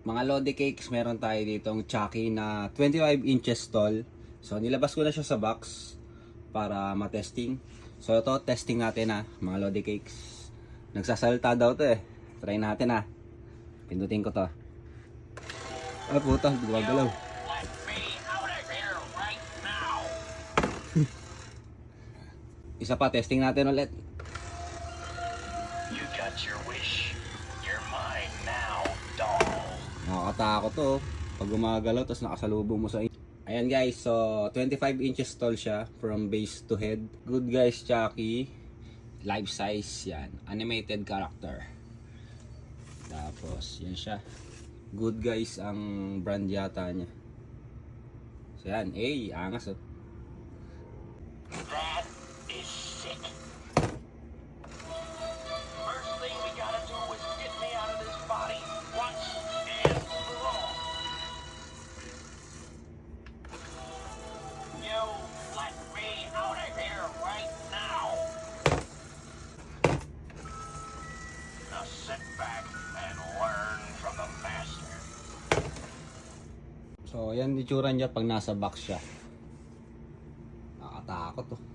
Mga Lodi Cakes, meron tayo ditong Chucky na 25 inches tall. So nilabas ko na siya sa box para matesting. So ito, testing natin mga Lodi Cakes. Nagsasalita daw to Try natin Pindutin ko to. Ay puta, gumagalaw. Isa pa, testing natin ulit. You got your wish. You're mine now, doll. Nakakatakot to pag gumagalaw tapos nakasalubong mo sa Ayan guys, so 25 inches tall siya from base to head. Good guys, Chucky. Life size yan. Animated character. Tapos, yan siya. Good guys ang brand yata niya. So yan, angas That is sick. First thing we gotta do is get me out of this body once and for all. You let me out of here right now. Now sit back and learn from the master. So, yan itsura niya pag nasa box siya. Nakakatakot